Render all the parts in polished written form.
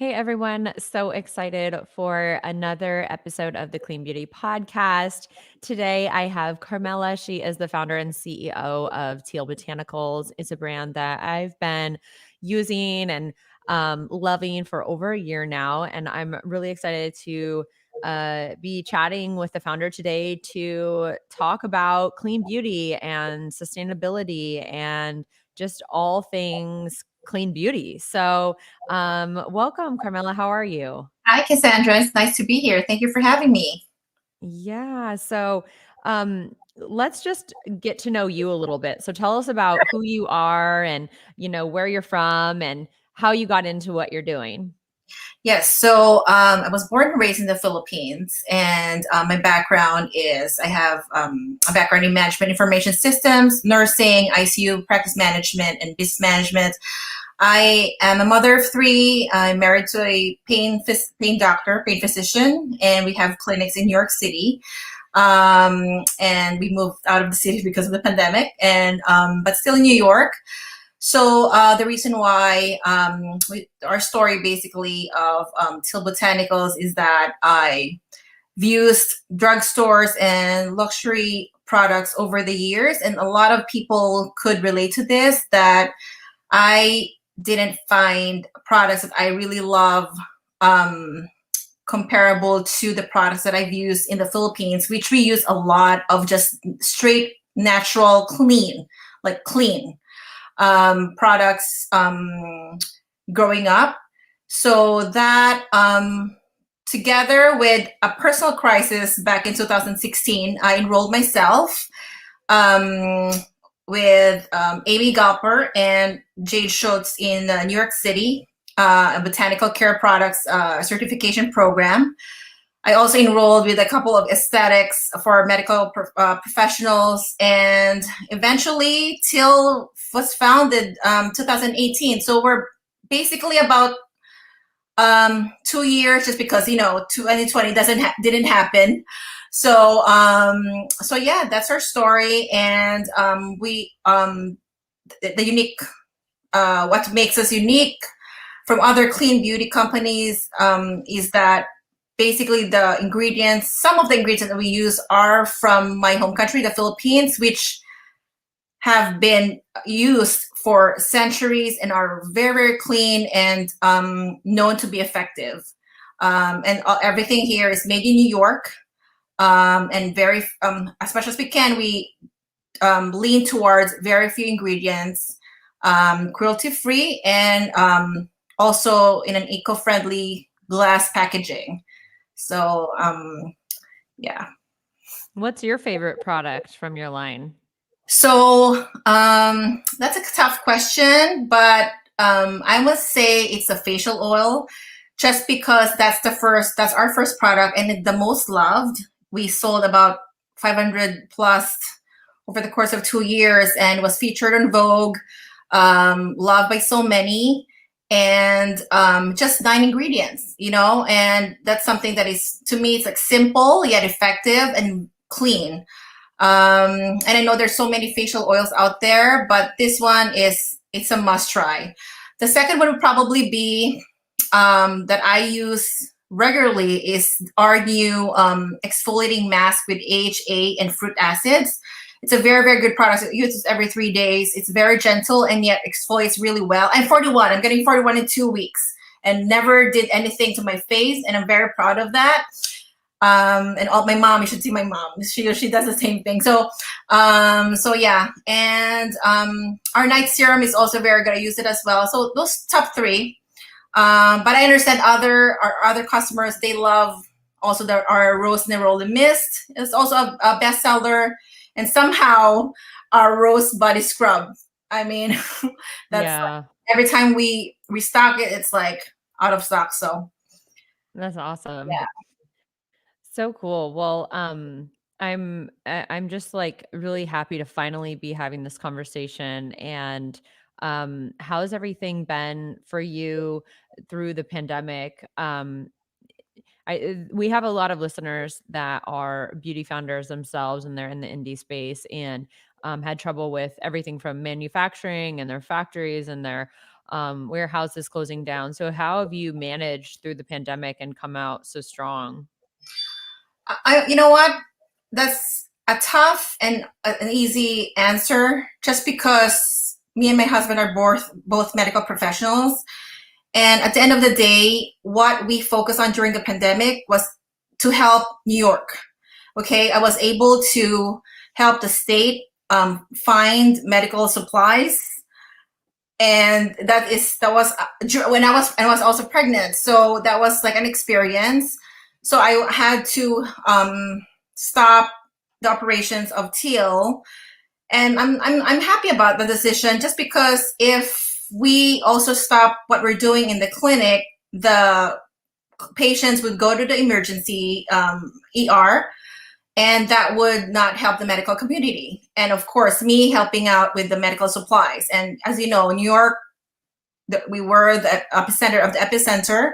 Hey everyone, so excited for another episode of the Clean Beauty Podcast. Today I have Carmela. She is the founder and CEO of Teal Botanicals. It's a brand that I've been using and loving for over a year now. And I'm really excited to be chatting with the founder today to talk about clean beauty and sustainability and just all things clean beauty. So, welcome, Carmela. How are you? Hi, Cassandra. It's nice to be here. Thank you for having me. Yeah. So, let's just get to know you a little bit. So, tell us about who you are and, where you're from and how you got into what you're doing. Yes, so I was born and raised in the Philippines, and my background is I have a background in management information systems, nursing, ICU, practice management, and business management. I am a mother of three. I'm married to a pain doctor, pain physician, and we have clinics in New York City. And we moved out of the city because of the pandemic, and but still in New York. So the reason why our story basically of Till Botanicals is that I used drugstores and luxury products over the years, and a lot of people could relate to this. That I didn't find products that I really love um, comparable to the products that I've used in the Philippines, which we use a lot of just straight, natural, clean products growing up. So that together with a personal crisis back in 2016, I enrolled myself um, with Amy Galper and Jade Schultz in New York City, a botanical care products certification program. I also enrolled with a couple of aesthetics for medical professionals, and eventually Till was founded 2018. So we're basically about 2 years, just because 2020 didn't happen. So yeah, that's our story, and we the unique what makes us unique from other clean beauty companies is that basically some of the ingredients that we use are from my home country, the Philippines, which have been used for centuries and are very, very clean and known to be effective. And everything here is made in New York, and very, as much as we can, we lean towards very few ingredients, cruelty-free, and also in an eco-friendly glass packaging. So yeah. What's your favorite product from your line? So that's a tough question, but I must say it's a facial oil, just because that's our first product and the most loved. We sold about 500 plus over the course of 2 years, and was featured on Vogue, loved by so many, and just 9 ingredients, and that's something that is, to me, it's like simple yet effective and clean. And I know there's so many facial oils out there, but this one it's a must try. The second one would probably be that I use regularly is our new exfoliating mask with AHA and fruit acids. It's a very, very good product. It uses every 3 days. It's very gentle and yet exfoliates really well. I'm 41. I'm getting 41 in 2 weeks and never did anything to my face, and I'm very proud of that. And my mom, you should see my mom. She does the same thing. So yeah, and our night serum is also very good. I use it as well. So those top three. But I understand our other customers, they love also our rose neroli mist. It's also a bestseller, and somehow our rose body scrub. I mean, that's like, Yeah, every time we restock it, it's like out of stock. So that's awesome. yeah. So cool. Well, I'm just like really happy to finally be having this conversation. And how's everything been for you through the pandemic? We have a lot of listeners that are beauty founders themselves, and they're in the indie space and had trouble with everything from manufacturing and their factories and their warehouses closing down. So how have you managed through the pandemic and come out so strong? You know what? That's a tough and an easy answer just because me and my husband are both medical professionals. And at the end of the day, what we focused on during the pandemic was to help New York. Okay, I was able to help the state find medical supplies, and that was when I was also pregnant. So that was like an experience. So I had to stop the operations of Teal, and I'm happy about the decision just because if we also stop what we're doing in the clinic, the patients would go to the emergency ER, and that would not help the medical community. And of course, me helping out with the medical supplies. And as you know, New York, we were the epicenter of the epicenter.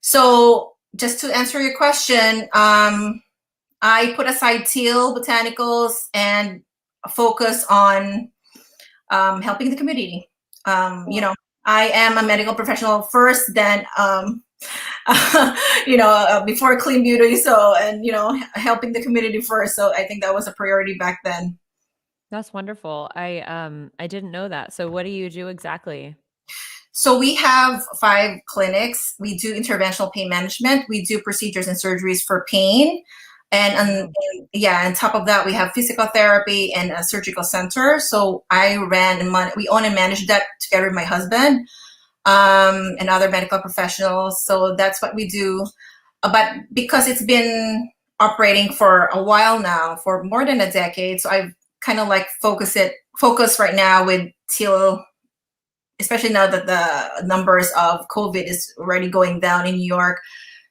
So just to answer your question, I put aside Teal Botanicals and focus on helping the community. You know, I am a medical professional first, then before clean beauty. So, and helping the community first. So I think that was a priority back then. That's wonderful. I didn't know that. So what do you do exactly? So we have 5 clinics. We do interventional pain management. We do procedures and surgeries for pain. And on top of that, we have physical therapy and a surgical center. So we own and manage that together with my husband and other medical professionals. So that's what we do. But because it's been operating for a while now, for more than a decade, so I've kind of like focus right now with Teal, especially now that the numbers of COVID is already going down in New York.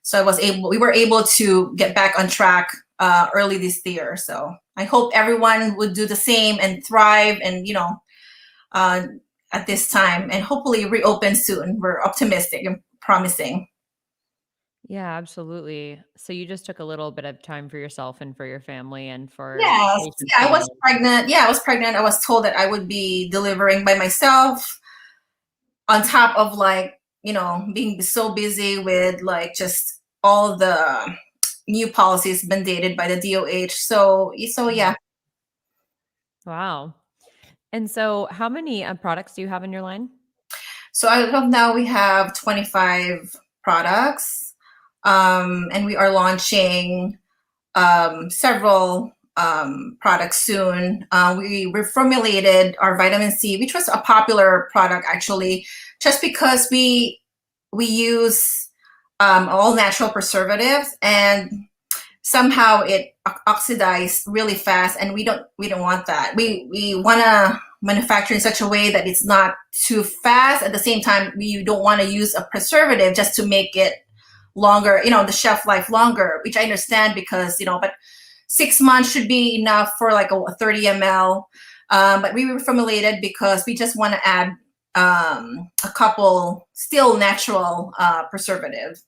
So we were able to get back on track early this year. So I hope everyone would do the same and thrive, and at this time, and hopefully reopen soon. We're optimistic and promising. Yeah, absolutely. So you just took a little bit of time for yourself and for your family and for Yes, patients yeah, I coming was in. pregnant. Yeah, I was pregnant. I was told that I would be delivering by myself, on top of being so busy with just all the new policies mandated by the DOH. So Mhm. yeah. Wow. And so how many products do you have in your line? So as of now, we have 25 products, and we are launching several products soon. We reformulated our vitamin C, which was a popular product actually, just because we use all natural preservatives, and somehow it oxidized really fast, and we don't want that. We want to manufacture in such a way that it's not too fast. At the same time, we don't want to use a preservative just to make it longer, the shelf life longer, which I understand because but 6 months should be enough for like a 30 ml. But we reformulated because we just want to add a couple still natural preservatives.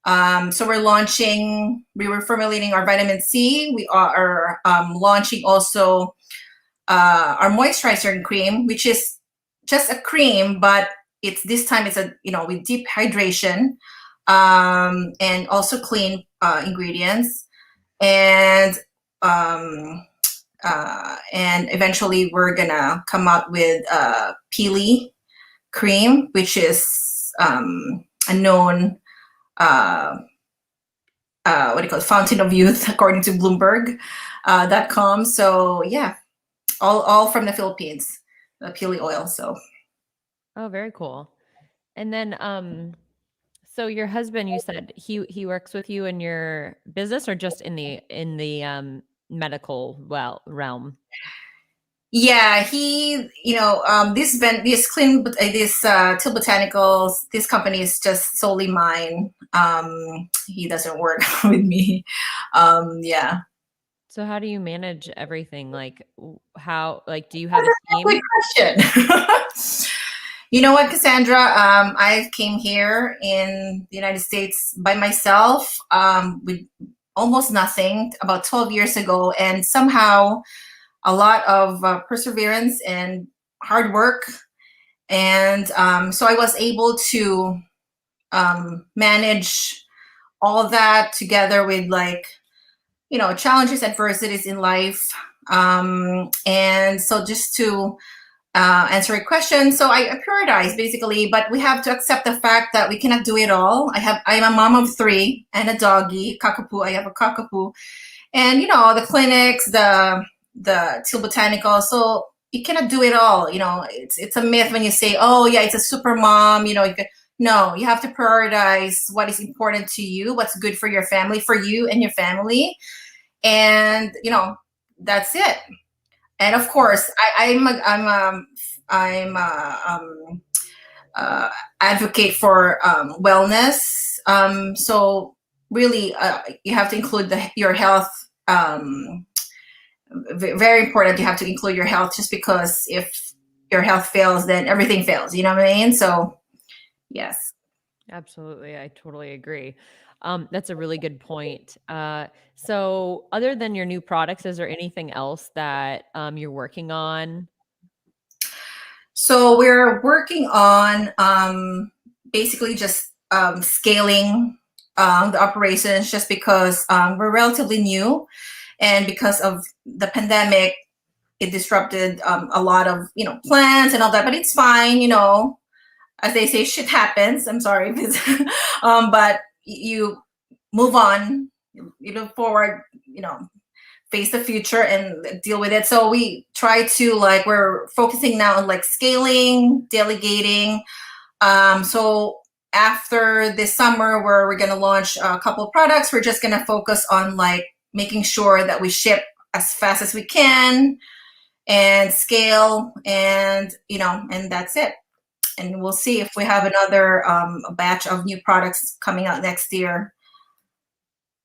So we were formulating our vitamin C. We are launching also our moisturizer cream, which is just a cream, but this time it's with deep hydration, and also clean ingredients. And eventually we're gonna come out with Peely cream, which is a known what do you call it, fountain of youth, according to Bloomberg.com. So yeah, all from the Philippines, the Peely oil. So Oh, very cool. And then so your husband, you said he works with you in your business or just in the medical realm? yeah, he, Till Botanicals, this company is just solely mine. He doesn't work with me. Yeah. So how do you manage everything? Like how like do you have a Quick team? question. You know what, Cassandra? I came here in the United States by myself, with almost nothing about 12 years ago, and somehow a lot of perseverance and hard work And so I was able to manage all that together with like, challenges, adversities in life. And so just to answer your question, so I prioritize basically, but we have to accept the fact that we cannot do it all. I'm a mom of three and a doggy, cockapoo. I have a cockapoo, and the clinics, the Teal Botanicals. So you cannot do it all. It's a myth when you say, oh yeah, it's a super mom. No, you have to prioritize what is important to you, what's good for your family, for you and your family, and that's it. And of course, I'm a advocate for wellness. So really, you have to include your health. Very important. You have to include your health, just because if your health fails, then everything fails. You know what I mean? So yes. Absolutely. I totally agree. That's a really good point. So other than your new products, is there anything else that you're working on? So we're working on basically just scaling the operations, just because we're relatively new, and because of the pandemic, it disrupted a lot of plans and all that. But it's fine, as they say, shit happens. I'm sorry, but you move on, you look forward, face the future and deal with it. So we try to, like, we're focusing now on like scaling, delegating. So after this summer, where we're going to launch a couple of products, we're just going to focus on like making sure that we ship as fast as we can and scale, and and that's it. And we'll see if we have another batch of new products coming out next year.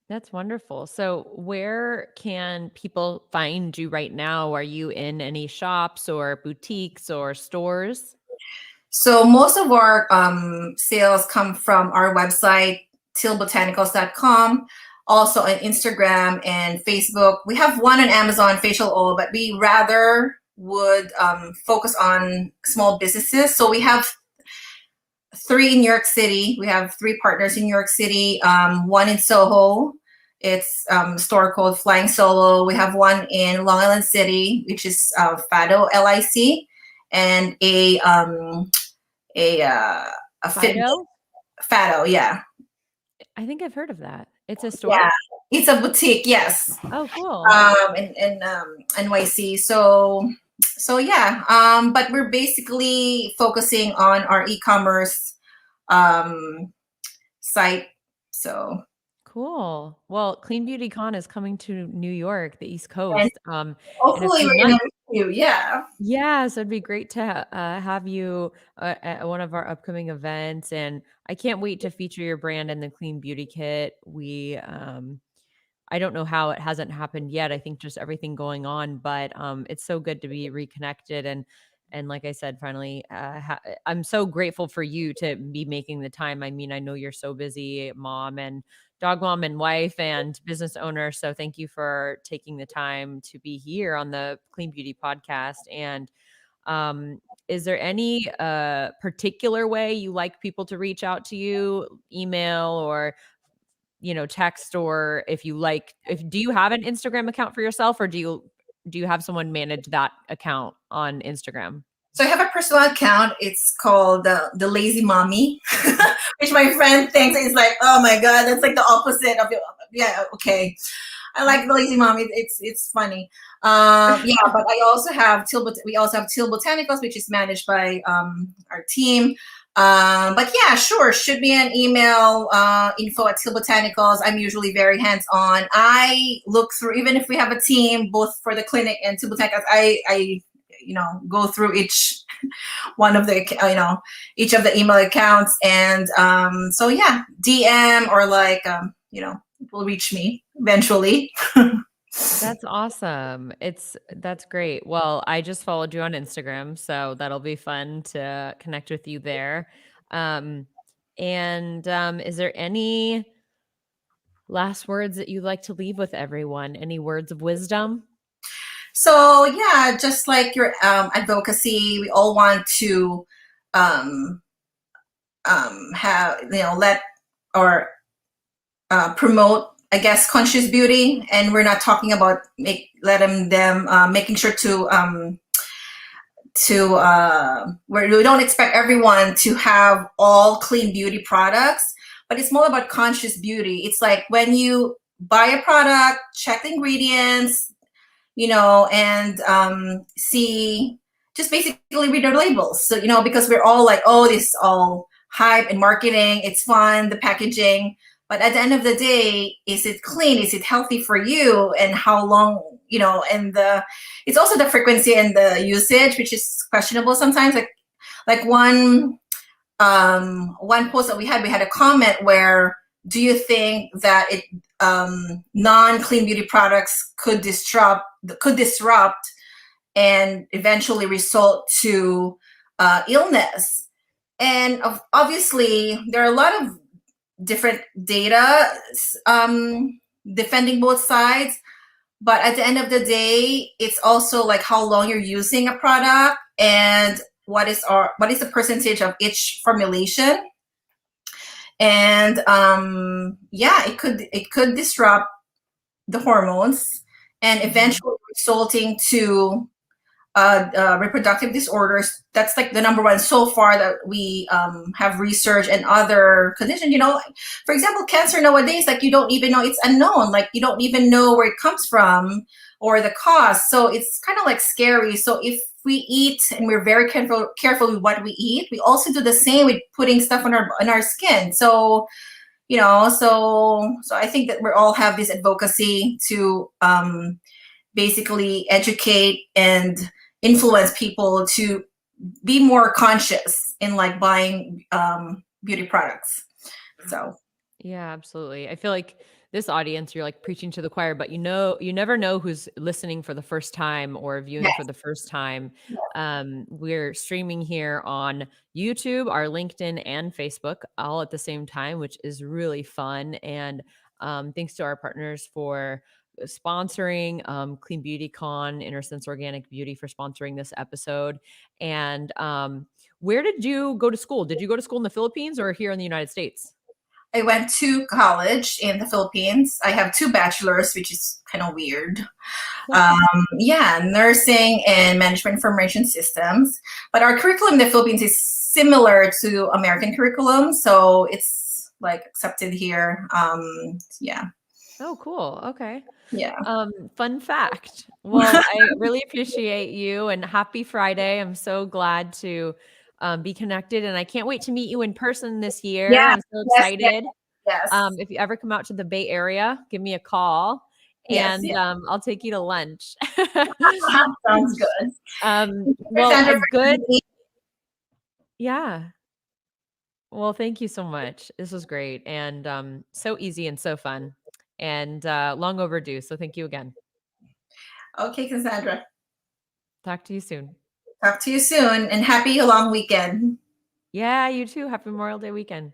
That's wonderful. So where can people find you right now? Are you in any shops or boutiques or stores? So most of our sales come from our website, tealbotanicals.com. Also on Instagram and Facebook. We have one on Amazon, facial oil, but we rather would focus on small businesses. So we have three in New York City. We have three partners in New York City. One in Soho. It's a store called Flying Solo. We have one in Long Island City, which is Fado LIC, and a fitness Fido? Fado, yeah. I think I've heard of that. It's a store? Yeah, it's a boutique, yes. Oh, cool. In NYC. So yeah, but we're basically focusing on our e-commerce site. So, Cool. Well, Clean Beauty Con is coming to New York, the East and Coast, in a hopefully few we're gonna months. meet you. Yeah. Yeah, so it'd be great to have you at one of our upcoming events, and I can't wait to feature your brand in the Clean Beauty Kit. I don't know how it hasn't happened yet. I think just everything going on, but it's so good to be reconnected, and like I said, finally, I'm so grateful for you to be making the time. I mean, I know you're so busy, mom and dog mom and wife and business owner. So thank you for taking the time to be here on the Clean Beauty podcast. And is there any particular way you like people to reach out to you, email or text, or if do you have an Instagram account for yourself, or do you have someone manage that account on Instagram? So I have a personal account. It's called the Lazy Mommy, which my friend thinks is like, oh my god, that's like the opposite of your. Yeah, okay. I like the Lazy Mommy. It's funny. Yeah, but I also have we also have Teal Botanicals, which is managed by our team. But yeah, sure. Shoot me an email, info at Teal Botanicals. I'm usually very hands-on. I look through, even if we have a team, both for the clinic and Teal Botanicals, I go through each one of the, each of the email accounts. And so yeah, DM or like, it will reach me eventually. That's awesome. That's great. Well, I just followed you on Instagram, so that'll be fun to connect with you there. Um, and is there any last words that you'd like to leave with everyone? Any words of wisdom? So yeah, just like your advocacy, we all want to um, have let or promote, I guess, conscious beauty, and we're not talking about making sure to where we don't expect everyone to have all clean beauty products, but it's more about conscious beauty. It's like when you buy a product, check the ingredients, and see, just basically read the labels. So, because we're all like, oh, this is all hype and marketing, it's fun, the packaging. But at the end of the day, is it clean? Is it healthy for you? And how long, and it's also the frequency and the usage, which is questionable sometimes. Like one post that we had a comment where, do you think that non-clean beauty products could disrupt and eventually result to illness? And obviously there are a lot of different data defending both sides, but at the end of the day, it's also like how long you're using a product and what is the percentage of each formulation. And it could disrupt the hormones and eventually resulting to reproductive disorders. That's like the number one so far that we have research, and other conditions. For example, cancer nowadays, like you don't even know, it's unknown. Like you don't even know where it comes from or the cause. So it's kind of like scary. So if we eat and we're very careful with what we eat, we also do the same with putting stuff on our skin. So so I think that we all have this advocacy to basically educate and influence people to be more conscious in like buying beauty products. So yeah, absolutely. I feel like this audience, you're like preaching to the choir, but you never know who's listening for the first time or viewing yes, for the first time. yes. We're streaming here on YouTube, our LinkedIn, and Facebook all at the same time, which is really fun. And thanks to our partners for sponsoring, Clean Beauty Con, Intersense Organic Beauty for sponsoring this episode. And where did you go to school? Did you go to school in the Philippines or here in the United States? I went to college in the Philippines. I have 2 bachelors, which is kind of weird. Nursing and management information systems. But our curriculum in the Philippines is similar to American curriculum, so it's like accepted here. Yeah. Oh, cool. Okay. Yeah. Fun fact. Well, I really appreciate you and happy Friday. I'm so glad to be connected and I can't wait to meet you in person this year. Yeah. I'm so Yes. Yes. excited. Yes. If you ever come out to the Bay Area, give me a call Yes. and Yes. I'll take you to lunch. Sounds good. Well, Cassandra, a good, yeah. Well, thank you so much. This was great and so easy and so fun and long overdue. So thank you again. okay, Cassandra. Talk to you soon. Talk to you soon and happy long weekend. Yeah, you too. Happy Memorial Day weekend.